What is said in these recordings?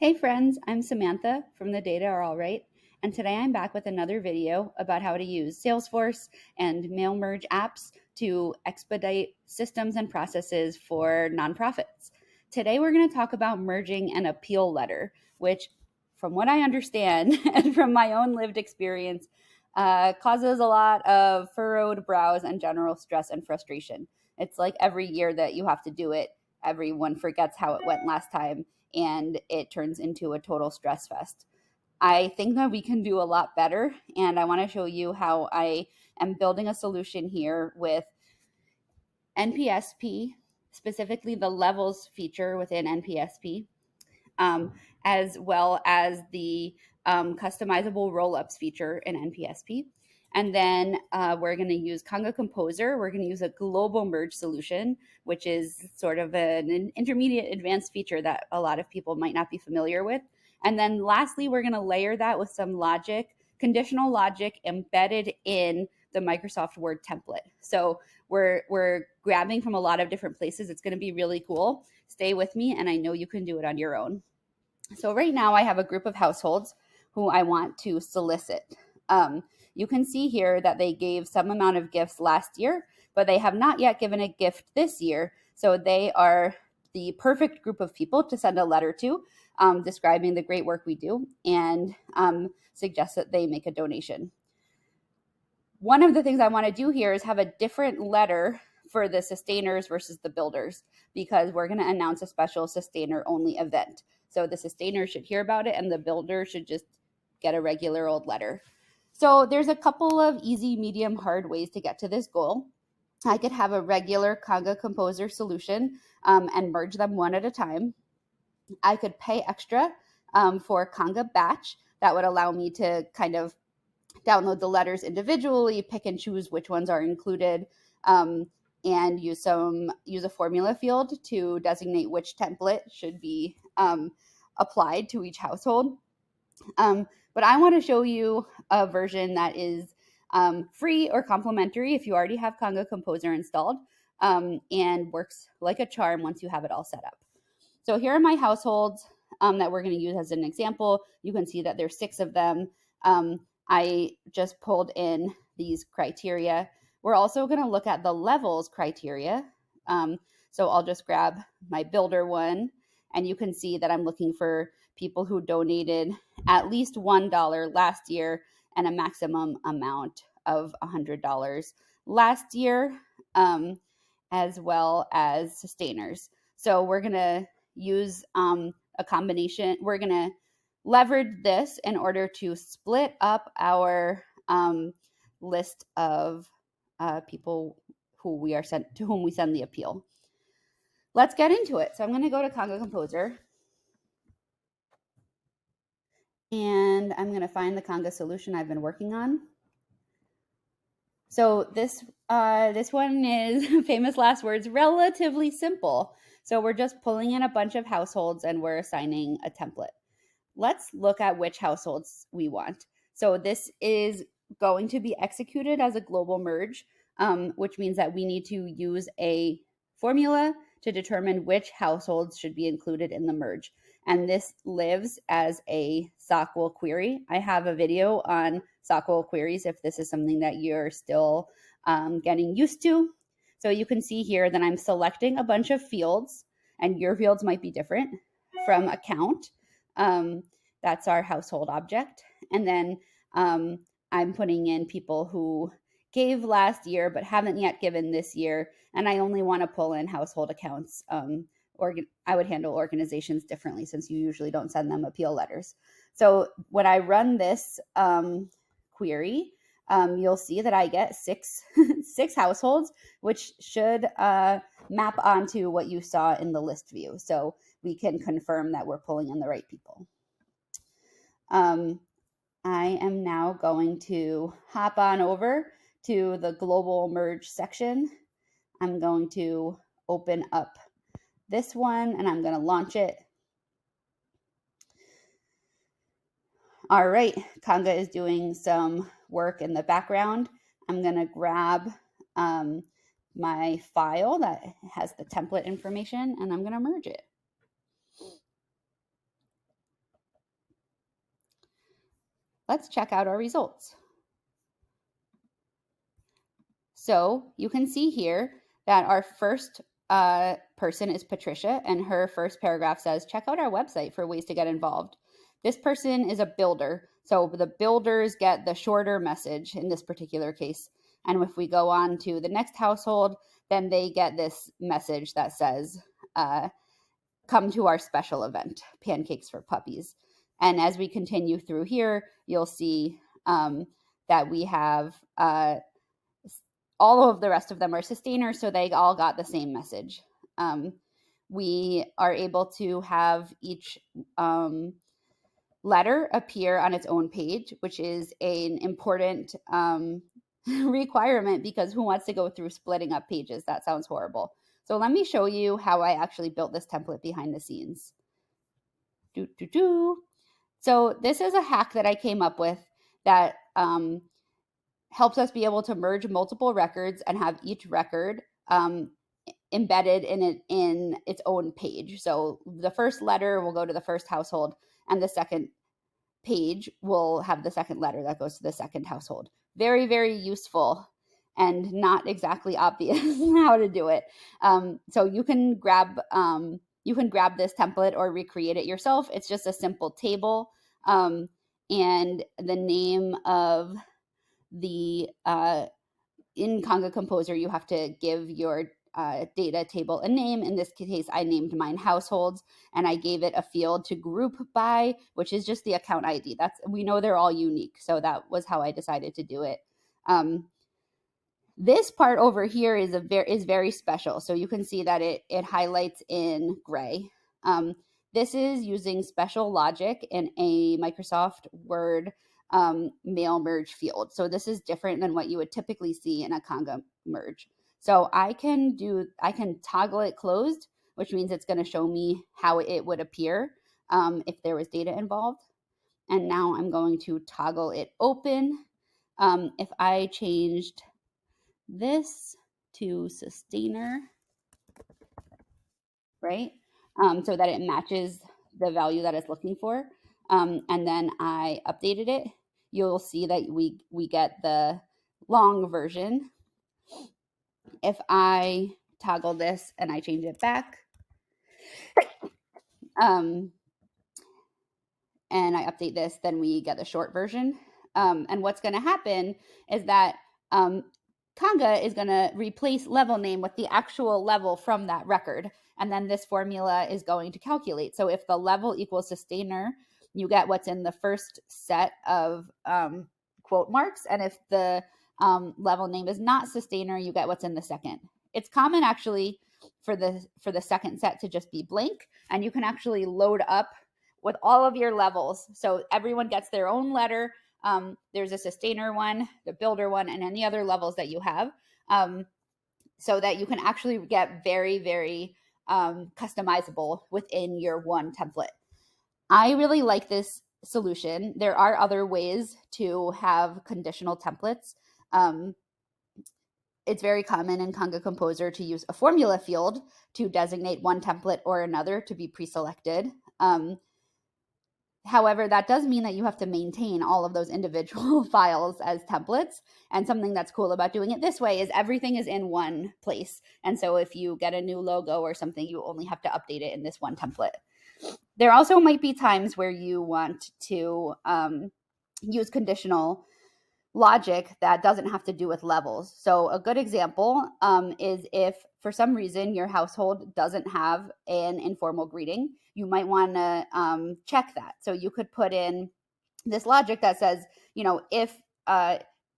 Hey friends, I'm Samantha from The Data Are All Right, and today I'm back with another video about how to use Salesforce and mail merge apps to expedite systems and processes for nonprofits. Today we're going to talk about merging an appeal letter, which, from what I understand and from my own lived experience, causes a lot of furrowed brows and general stress and frustration. It's like every year that you have to do it, everyone forgets how it went last time and it turns into a total stress fest. I think that we can do a lot better, and I want to show you how I am building a solution here with NPSP, specifically the levels feature within NPSP, um, as well as the customizable roll-ups feature in NPSP. And then we're going to use Conga Composer. We're going to use a global merge solution, which is sort of an intermediate advanced feature that a lot of people might not be familiar with. And then lastly, we're going to layer that with some logic, conditional logic embedded in the Microsoft Word template. So we're grabbing from a lot of different places. It's going to be really cool. Stay with me, and I know you can do it on your own. So right now I have a group of households who I want to solicit. You can see here that they gave some amount of gifts last year, but they have not yet given a gift this year. So they are the perfect group of people to send a letter to, describing the great work we do and suggest that they make a donation. One of the things I want to do here is have a different letter for the sustainers versus the builders, because we're going to announce a special sustainer only event. So the sustainer should hear about it and the builder should just get a regular old letter. So there's a couple of easy, medium, hard ways to get to this goal. I could have a regular Conga Composer solution and merge them one at a time. I could pay extra for Conga Batch. That would allow me to kind of download the letters individually, pick and choose which ones are included, and use a formula field to designate which template should be applied to each household. But I want to show you a version that is free or complimentary if you already have Conga Composer installed, and works like a charm once you have it all set up. So here are my households that we're going to use as an example. You can see that there's 6 of them. I just pulled in these criteria. We're also going to look at the levels criteria. So I'll just grab my builder one, and you can see that I'm looking for people who donated at least $1 last year and a maximum amount of $100 last year, as well as sustainers. So we're going to use a combination. We're going to leverage this in order to split up our list of people who we are sent to whom we send the appeal. Let's get into it. So I'm going to go to Conga Composer, and I'm going to find the Conga solution I've been working on. So this one is famous last words, relatively simple. So we're just pulling in a bunch of households and we're assigning a template. Let's look at which households we want. So this is going to be executed as a global merge, which means that we need to use a formula to determine which households should be included in the merge. And this lives as a SOQL query. I have a video on SOQL queries if this is something that you're still getting used to. So you can see here that I'm selecting a bunch of fields, and your fields might be different, from account. That's our household object. And then I'm putting in people who gave last year but haven't yet given this year. And I only want to pull in household accounts. I would handle organizations differently since you usually don't send them appeal letters. So when I run this query, you'll see that I get six households, which should map onto what you saw in the list view. So we can confirm that we're pulling in the right people. I am now going to hop on over to the global merge section. I'm going to open up this one and I'm going to launch it. All right, Conga is doing some work in the background. I'm going to grab my file that has the template information and I'm going to merge it. let's check out our results. So you can see here that our first person is Patricia, and her first paragraph says, check out our website for ways to get involved. This person is a builder, so the builders get the shorter message in this particular case. And if we go on to the next household, then they get this message that says, come to our special event, Pancakes for Puppies. And as we continue through here, you'll see that we have all of the rest of them are sustainers, so they all got the same message. We are able to have each letter appear on its own page, which is an important requirement, because who wants to go through splitting up pages? That sounds horrible. So let me show you how I actually built this template behind the scenes. So this is a hack that I came up with that helps us be able to merge multiple records and have each record embedded in its own page. So the first letter will go to the first household, and the second page will have the second letter that goes to the second household. Very, very useful and not exactly obvious how to do it. So you can grab this template or recreate it yourself. It's just a simple table, and the name of the in Conga Composer, you have to give your data table a name. In this case, I named mine households, and I gave it a field to group by, which is just the account ID. We know they're all unique, so that was how I decided to do it. This part over here is very special. So you can see that it highlights in gray. This is using special logic in a Microsoft Word mail merge field. So this is different than what you would typically see in a Conga merge. So I can toggle it closed, which means it's going to show me how it would appear if there was data involved. And now I'm going to toggle it open. If I changed this to sustainer, right? So that it matches the value that it's looking for. And then I updated it. You'll see that we get the long version. If I toggle this and I change it back, and I update this, then we get the short version. And what's going to happen is that Conga is going to replace level name with the actual level from that record. And then this formula is going to calculate. So if the level equals sustainer, you get what's in the first set of quote marks. And if the level name is not sustainer, you get what's in the second. It's common actually for the second set to just be blank. And you can actually load up with all of your levels. So everyone gets their own letter. There's a sustainer one, the builder one, and any other levels that you have, so that you can actually get very, very customizable within your one template. I really like this solution. There are other ways to have conditional templates. It's very common in Conga Composer to use a formula field to designate one template or another to be pre-selected. However, that does mean that you have to maintain all of those individual files as templates. And something that's cool about doing it this way is everything is in one place. And so if you get a new logo or something, you only have to update it in this one template. There also might be times where you want to use conditional logic that doesn't have to do with levels. So a good example is if for some reason your household doesn't have an informal greeting, you might want to check that. So you could put in this logic that says, if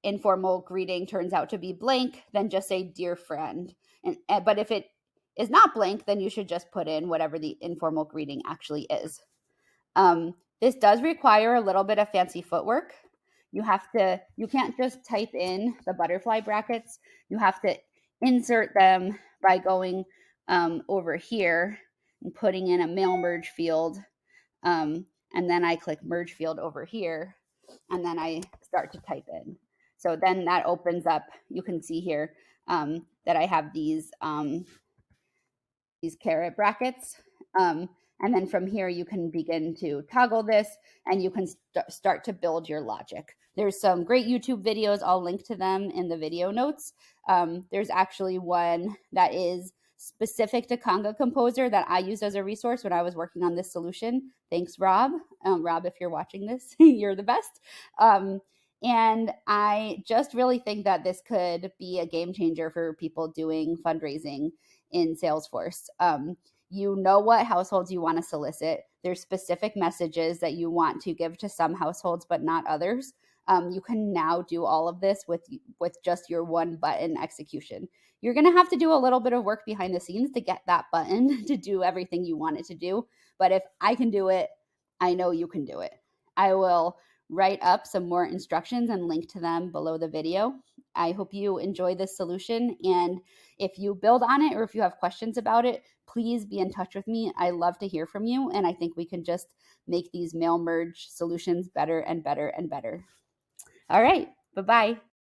informal greeting turns out to be blank, then just say dear friend. But if it is not blank, then you should just put in whatever the informal greeting actually is. This does require a little bit of fancy footwork. You can't just type in the butterfly brackets. You have to insert them by going over here and putting in a mail merge field. And then I click merge field over here, and then I start to type in. So then that opens up, you can see here that I have these caret brackets. And then from here, you can begin to toggle this and you can start to build your logic. There's some great YouTube videos. I'll link to them in the video notes. There's actually one that is specific to Conga Composer that I used as a resource when I was working on this solution. Thanks, Rob. Rob, if you're watching this, you're the best. And I just really think that this could be a game changer for people doing fundraising in Salesforce. You know what households you want to solicit. There's specific messages that you want to give to some households, but not others. You can now do all of this with just your one button execution. You're going to have to do a little bit of work behind the scenes to get that button to do everything you want it to do. But if I can do it, I know you can do it. I will write up some more instructions and link to them below the video. I hope you enjoy this solution. And if you build on it or if you have questions about it, please be in touch with me. I love to hear from you. And I think we can just make these mail merge solutions better and better and better. All right. Bye-bye.